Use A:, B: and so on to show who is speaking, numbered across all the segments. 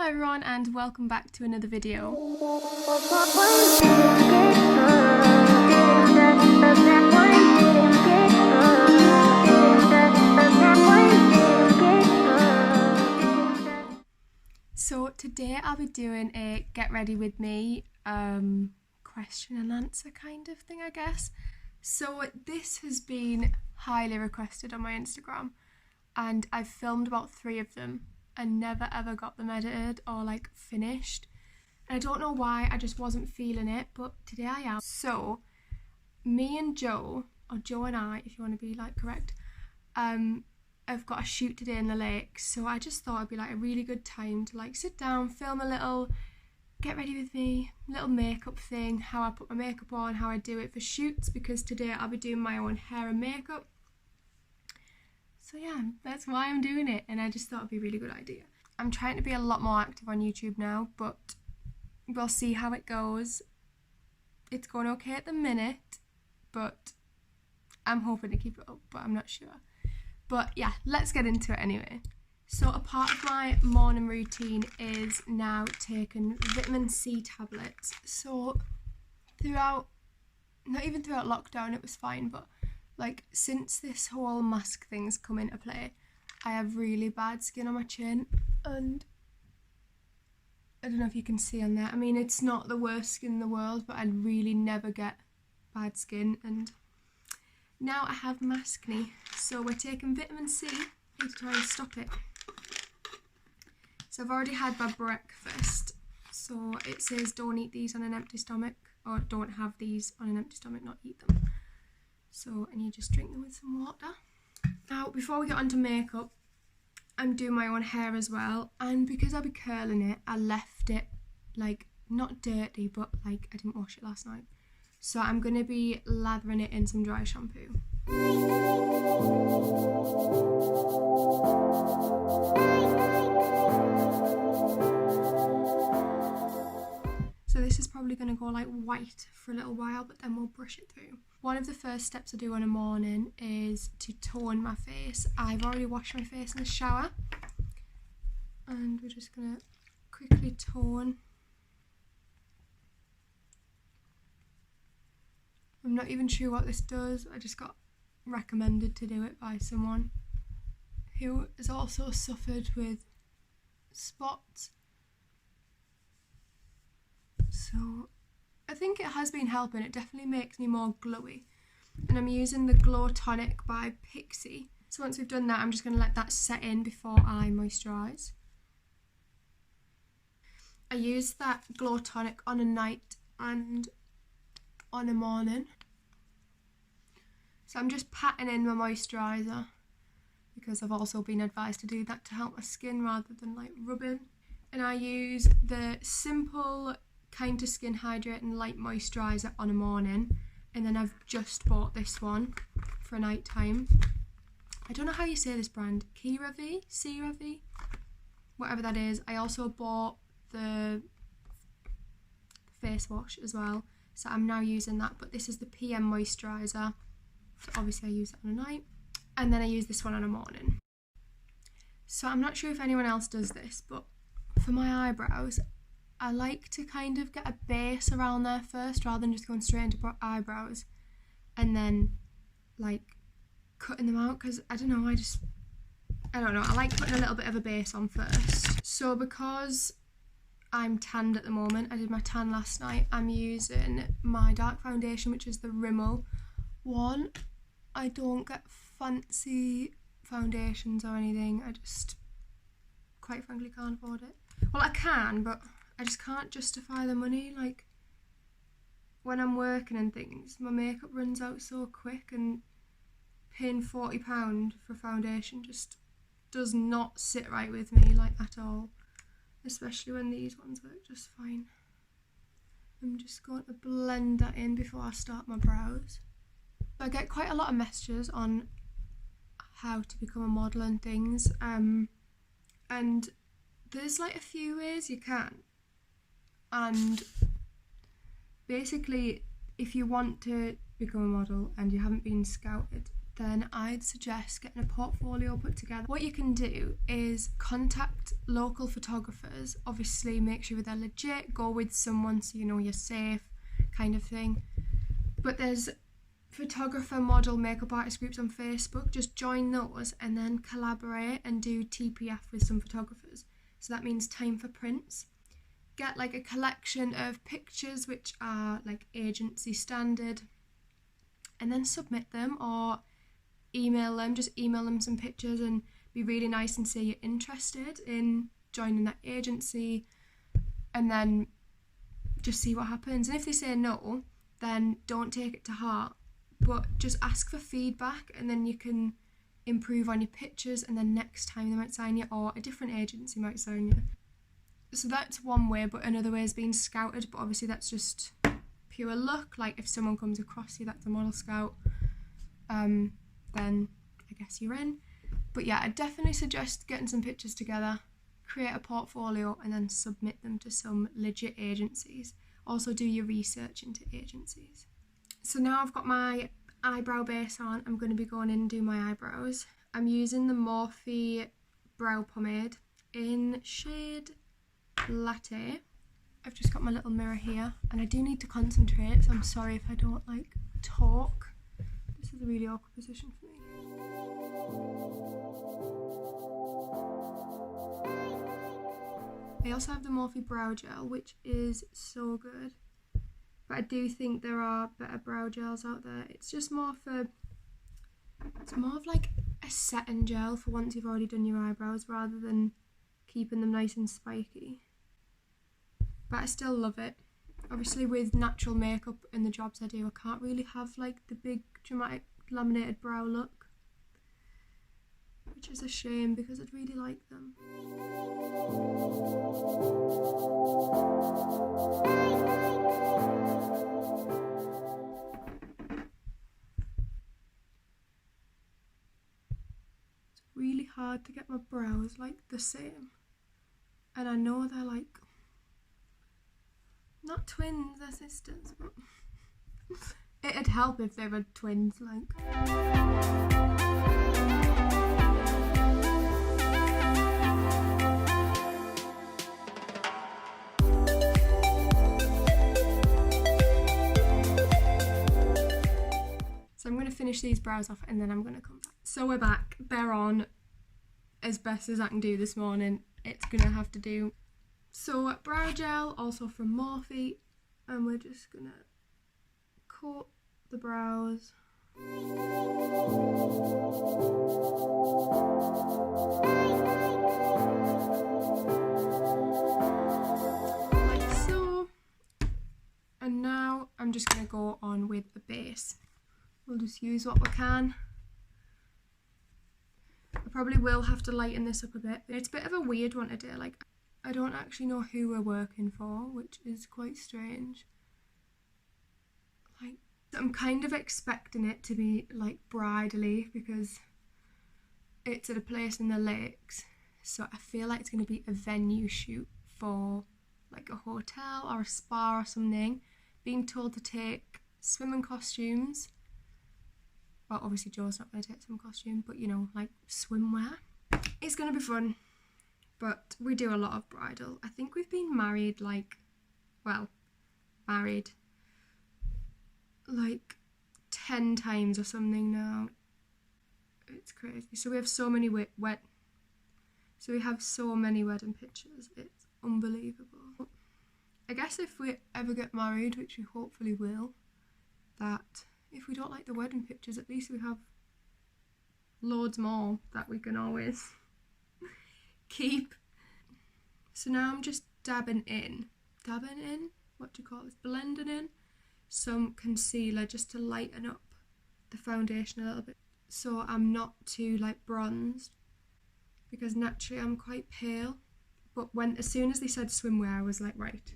A: Hello everyone and welcome back to another video. So today I'll be doing a get ready with me question and answer kind of thing, I guess. So this has been highly requested on my Instagram and I've filmed about 3 of them and never ever got them edited or like finished. And I don't know why, I just wasn't feeling it, but today I am. So me and Joe, or Joe and I if you want to be like correct, I've got a shoot today in the lake, so I just thought it'd be like a really good time to like sit down, film a little get ready with me, little makeup thing, how I put my makeup on, how I do it for shoots, because today I'll be doing my own hair and makeup. So yeah, that's why I'm doing it, and I just thought it'd be a really good idea. I'm trying to be a lot more active on YouTube now, but we'll see how it goes. It's going okay at the minute, but I'm hoping to keep it up, but I'm not sure. But yeah, let's get into it anyway. So a part of my morning routine is now taking vitamin C tablets. So not even throughout lockdown it was fine, but like since this whole mask thing's come into play, I have really bad skin on my chin, and I don't know if you can see on there. I mean, it's not the worst skin in the world, but I'd really never get bad skin, and now I have maskne. So we're taking vitamin C to try and stop it. So I've already had my breakfast. So it says don't eat these on an empty stomach, or don't have these on an empty stomach, not eat them. So, and you just drink them with some water. Now, before we get onto makeup, I'm doing my own hair as well. And because I'll be curling it, I left it, like, not dirty, but, like, I didn't wash it last night. So I'm going to be lathering it in some dry shampoo. So this is probably going to go like white for a little while, but then we'll brush it through. One of the first steps I do in the morning is to tone my face. I've already washed my face in the shower, and we're just going to quickly tone. I'm not even sure what this does. I just got recommended to do it by someone who has also suffered with spots. So I think it has been helping. It definitely makes me more glowy. And I'm using the Glow Tonic by Pixie. So once we've done that, I'm just going to let that set in before I moisturise. I use that Glow Tonic on a night and on a morning. So I'm just patting in my moisturiser, because I've also been advised to do that to help my skin rather than like rubbing. And I use the Simple Kind to Skin Hydrating Light Moisturiser on a morning, and then I've just bought this one for night time. I don't know how you say this brand, CeraVe, whatever that is. I also bought the face wash as well, so I'm now using that, but this is the PM moisturiser, so obviously I use it on a night, and then I use this one on a morning. So I'm not sure if anyone else does this, but for my eyebrows, I like to kind of get a base around there first rather than just going straight into eyebrows and then like cutting them out, because I don't know, I like putting a little bit of a base on first. So because I'm tanned at the moment, I did my tan last night, I'm using my dark foundation, which is the Rimmel one. I don't get fancy foundations or anything, I just quite frankly can't afford it. Well, I can, but I just can't justify the money. Like, when I'm working and things, my makeup runs out so quick, and paying £40 for foundation just does not sit right with me, like, at all. Especially when these ones work just fine. I'm just going to blend that in before I start my brows. I get quite a lot of messages on how to become a model and things, and there's like a few ways you can. And basically, if you want to become a model and you haven't been scouted, then I'd suggest getting a portfolio put together. What you can do is contact local photographers. Obviously make sure they're legit, go with someone so you know you're safe, kind of thing. But there's photographer, model, makeup artist groups on Facebook. Just join those and then collaborate and do TPF with some photographers. So that means time for prints. Get like a collection of pictures which are like agency standard, and then submit them or email them. Just email them some pictures and be really nice and say you're interested in joining that agency, and then just see what happens. And if they say no, then don't take it to heart, but just ask for feedback, and then you can improve on your pictures, and then next time they might sign you, or a different agency might sign you. So that's one way, but another way is being scouted, but obviously that's just pure luck. Like if someone comes across you that's a model scout, then I guess you're in. But yeah, I definitely suggest getting some pictures together, create a portfolio, and then submit them to some legit agencies. Also do your research into agencies. So now I've got my eyebrow base on, I'm going to be going in and do my eyebrows. I'm using the Morphe brow pomade in shade Latte. I've just got my little mirror here, and I do need to concentrate, so I'm sorry if I don't like talk. This is a really awkward position for me. I also have the Morphe brow gel, which is so good, but I do think there are better brow gels out there. It's just more of like a setting gel for once you've already done your eyebrows, rather than keeping them nice and spiky. But I still love it. Obviously with natural makeup and the jobs I do, I can't really have like the big dramatic laminated brow look, which is a shame because I'd really like them. It's really hard to get my brows like the same, and I know they're like not twins, they're sisters, but it'd help if they were twins, like. So I'm going to finish these brows off and then I'm going to come back. So we're back, they're on as best as I can do this morning. It's going to have to do. So brow gel, also from Morphe, and we're just gonna coat the brows. Like so. And now I'm just gonna go on with the base. We'll just use what we can. I probably will have to lighten this up a bit. It's a bit of a weird one today, like I don't actually know who we're working for, which is quite strange. Like, I'm kind of expecting it to be like bridally because it's at a place in the lakes, so I feel like it's going to be a venue shoot for like a hotel or a spa or something. Being told to take swimming costumes. Well, obviously Joe's not going to take some costume, but you know, like swimwear. It's going to be fun. But we do a lot of bridal. I think we've been married like 10 times or something now. It's crazy. So we have so many wedding pictures. It's unbelievable. I guess if we ever get married, which we hopefully will, that if we don't like the wedding pictures, at least we have loads more that we can always keep. So now I'm just dabbing in, what do you call this, blending in some concealer just to lighten up the foundation a little bit, so I'm not too like bronzed, because naturally I'm quite pale. But as soon as they said swimwear, I was like, right,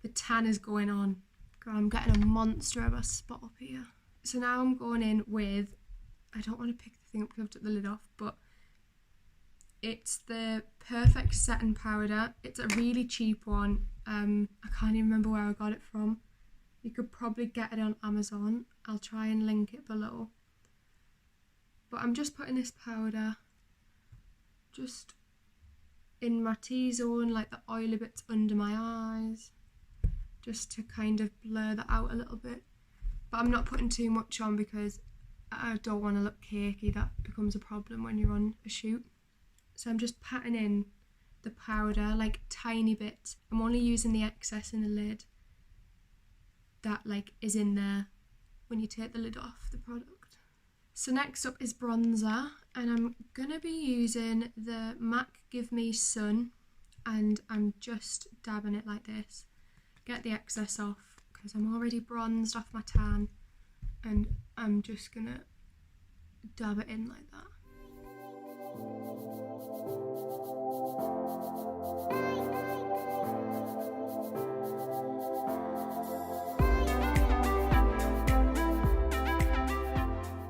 A: the tan is going on. God, I'm getting a monster of a spot up here. So now I'm going in with, I don't want to pick the thing up because I've took the lid off, but it's the Perfect Setting Powder. It's a really cheap one. I can't even remember where I got it from. You could probably get it on Amazon. I'll try and link it below. But I'm just putting this powder just in my T-zone, like the oily bits under my eyes, just to kind of blur that out a little bit. But I'm not putting too much on because I don't want to look cakey. That becomes a problem when you're on a shoot. So I'm just patting in the powder, like tiny bits. I'm only using the excess in the lid that like is in there when you take the lid off the product. So next up is bronzer, and I'm gonna be using the MAC Give Me Sun, and I'm just dabbing it like this. Get the excess off because I'm already bronzed off my tan, and I'm just gonna dab it in like that.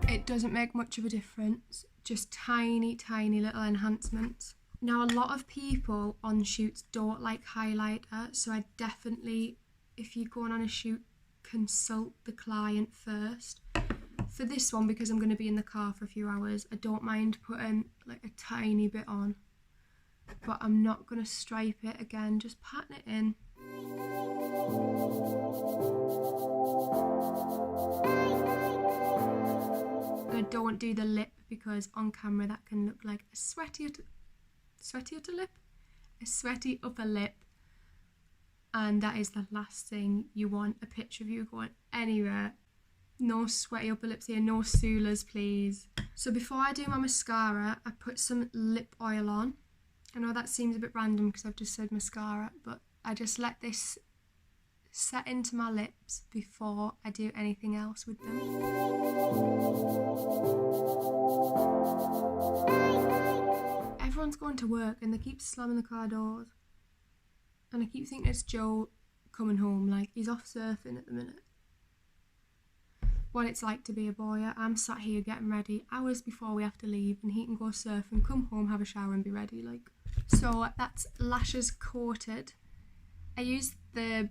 A: It doesn't make much of a difference, just tiny little enhancements. Now a lot of people on shoots don't like highlighter, so I definitely, if you're going on a shoot, consult the client first. For this one, because I'm going to be in the car for a few hours, I don't mind putting like a tiny bit on, but I'm not going to stripe it again, just patting it in. I don't do the lip because on camera that can look like a sweaty upper lip, and that is the last thing you want a picture of you going anywhere. No sweaty upper lips here, no Sulas please. So before I do my mascara, I put some lip oil on. I know that seems a bit random because I've just said mascara, but I just let this set into my lips before I do anything else with them. Everyone's going to work and they keep slamming the car doors, and I keep thinking it's Joe coming home, like he's off surfing at the minute. What it's like to be a boy. I'm sat here getting ready hours before we have to leave, and he can go surf and come home, have a shower and be ready. Like, so that's lashes coated. I used the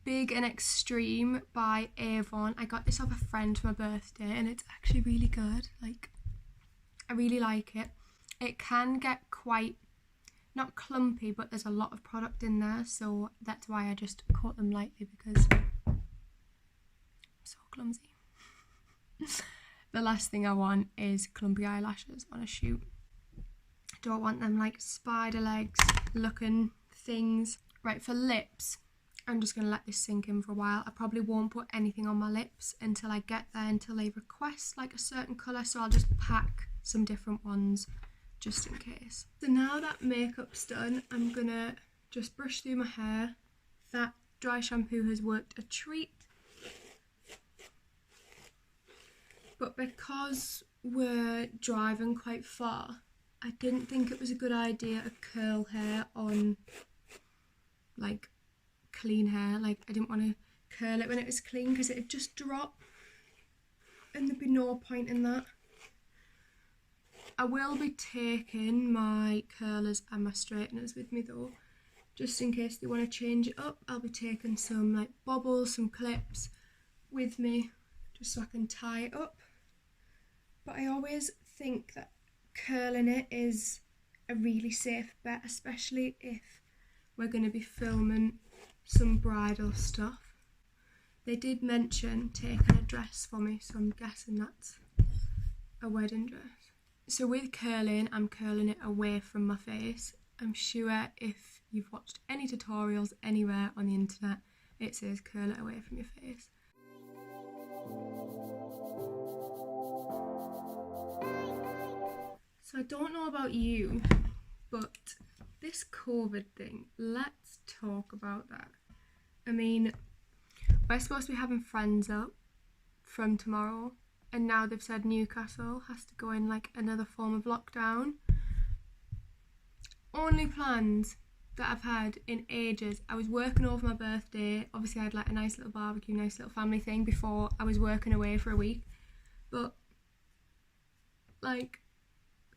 A: Big and Extreme by Avon. I got this off a friend for my birthday and it's actually really good. Like, I really like it. It can get quite, not clumpy, but there's a lot of product in there, so that's why I just coat them lightly because I'm so clumsy. The last thing I want is clumpy eyelashes on a shoot. I don't want them like spider legs looking things. Right, for lips, I'm just going to let this sink in for a while. I probably won't put anything on my lips until I get there, until they request like a certain colour, so I'll just pack some different ones just in case. So now that makeup's done, I'm going to just brush through my hair. That dry shampoo has worked a treat. But because we're driving quite far, I didn't think it was a good idea to curl hair on like clean hair. Like, I didn't want to curl it when it was clean because it'd just drop and there'd be no point in that. I will be taking my curlers and my straighteners with me though, just in case they want to change it up. I'll be taking some like bobbles, some clips with me just so I can tie it up. But I always think that curling it is a really safe bet, especially if we're going to be filming some bridal stuff. They did mention taking a dress for me, so I'm guessing that's a wedding dress. So with curling, I'm curling it away from my face. I'm sure if you've watched any tutorials anywhere on the internet, it says curl it away from your face. So I don't know about you, but this COVID thing, let's talk about that. I mean, we're supposed to be having friends up from tomorrow, and now they've said Newcastle has to go in like another form of lockdown. Only plans that I've had in ages. I was working over my birthday. Obviously I had like a nice little barbecue, nice little family thing before I was working away for a week. But like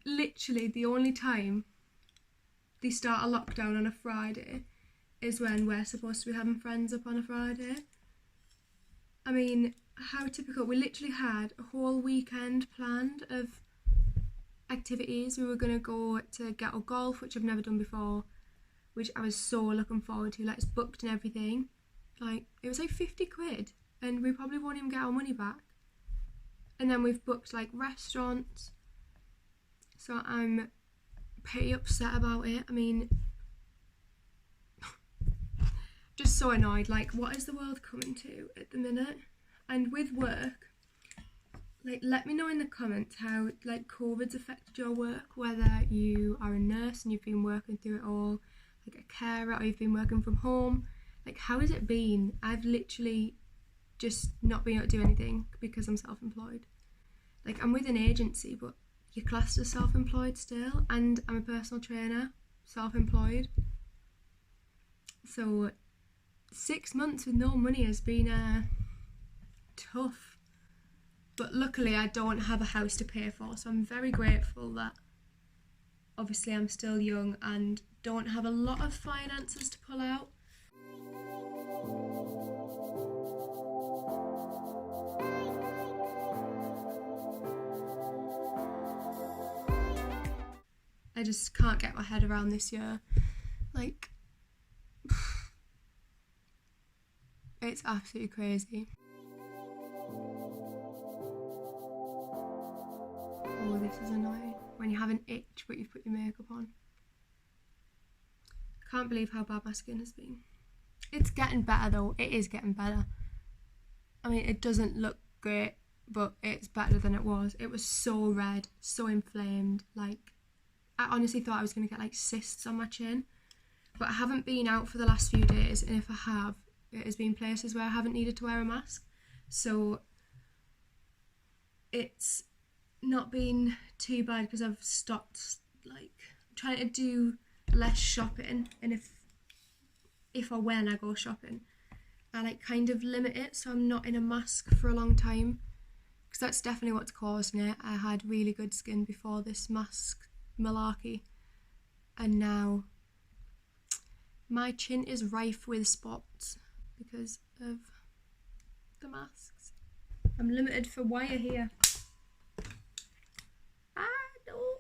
A: literally the only time they start a lockdown on a Friday is when we're supposed to be having friends up on a Friday. I mean, how typical. We literally had a whole weekend planned of activities. We were going to go to Ghetto Golf, which I've never done before, which I was so looking forward to. Like, it's booked and everything. Like, it was like 50 quid, and we probably won't even get our money back. And then we've booked like restaurants, so I'm pretty upset about it. I mean, just so annoyed. Like, what is the world coming to at the minute? And with work, like, let me know in the comments how like COVID's affected your work, whether you are a nurse and you've been working through it all, like a carer, or you've been working from home. Like, how has it been? I've literally just not been able to do anything because I'm self-employed. Like, I'm with an agency, but you're classed as self-employed still, and I'm a personal trainer, self-employed. So 6 months with no money has been tough. But luckily I don't have a house to pay for, so I'm very grateful that obviously I'm still young and don't have a lot of finances to pull out. I just can't get my head around this year. Like, it's absolutely crazy. Oh, this is annoying. When you have an itch but you've put your makeup on. I can't believe how bad my skin has been. It's getting better though. It is getting better. I mean, it doesn't look great, but it's better than it was. It was so red, so inflamed. Like, I honestly thought I was going to get like cysts on my chin. But I haven't been out for the last few days, and if I have, it has been places where I haven't needed to wear a mask. So it's not been too bad because I've stopped like trying to do less shopping, and if or when I go shopping, I like kind of limit it so I'm not in a mask for a long time, because that's definitely what's causing it. I had really good skin before this mask malarkey, and now my chin is rife with spots because of the masks. I'm limited for wire here. No.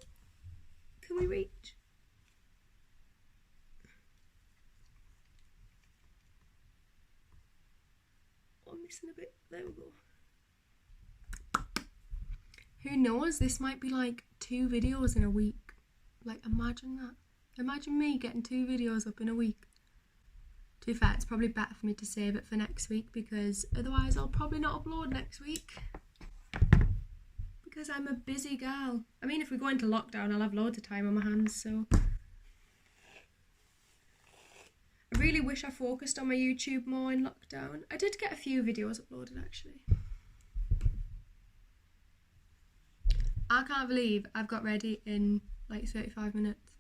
A: Can we reach? Oh, I'm missing a bit. There we go. Who knows? This might be like 2 videos in a week. Like, imagine that. Imagine me getting 2 videos up in a week. To be fair, it's probably better for me to save it for next week, because otherwise I'll probably not upload next week. Because I'm a busy girl. I mean, if we go into lockdown, I'll have loads of time on my hands, so. I really wish I focused on my YouTube more in lockdown. I did get a few videos uploaded, actually. I can't believe I've got ready in like 35 minutes.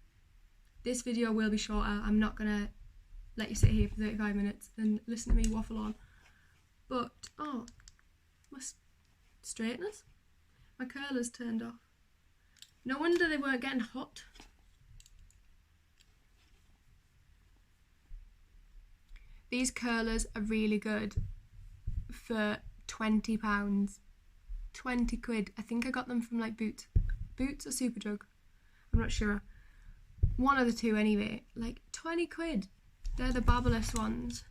A: This video will be shorter. I'm not gonna let you sit here for 35 minutes and listen to me waffle on. But, oh, my straighteners? My curlers turned off. No wonder they weren't getting hot. These curlers are really good for £20. 20 quid. I think I got them from like Boots or Superdrug. I'm not sure. One of the two anyway. Like 20 quid. They're the Babyliss ones.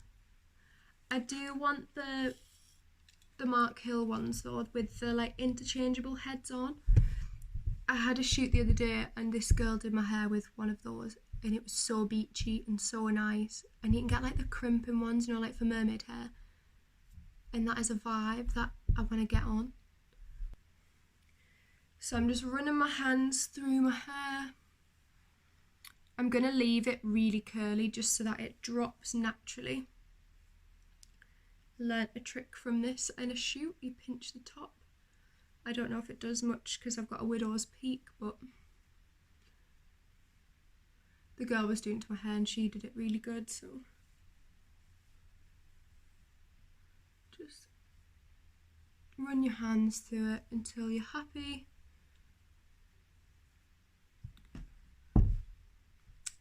A: I do want the Mark Hill ones though, with the like interchangeable heads on. I had a shoot the other day and this girl did my hair with one of those, and it was so beachy and so nice. And you can get like the crimping ones, you know, like for mermaid hair. And that is a vibe that I want to get on. So I'm just running my hands through my hair. I'm going to leave it really curly just so that it drops naturally. Learnt a trick from this in a shoot. You pinch the top. I don't know if it does much because I've got a widow's peak, but the girl was doing it to my hair and she did it really good, so just run your hands through it until you're happy.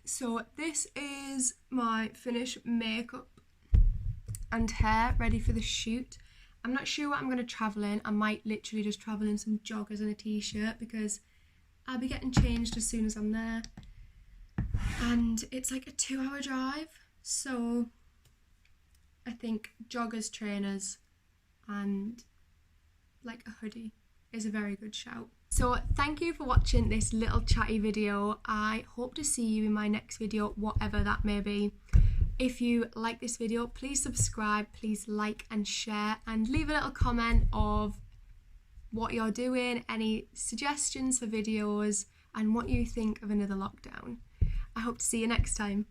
A: So this is my finished makeup and hair ready for the shoot. I'm not sure what I'm going to travel in. I might literally just travel in some joggers and a t-shirt because I'll be getting changed as soon as I'm there. And it's like a 2-hour drive. So I think joggers, trainers and like a hoodie is a very good shout. So thank you for watching this little chatty video. I hope to see you in my next video, whatever that may be. If you like this video, please subscribe, please like and share, and leave a little comment of what you're doing, any suggestions for videos, and what you think of another lockdown. I hope to see you next time.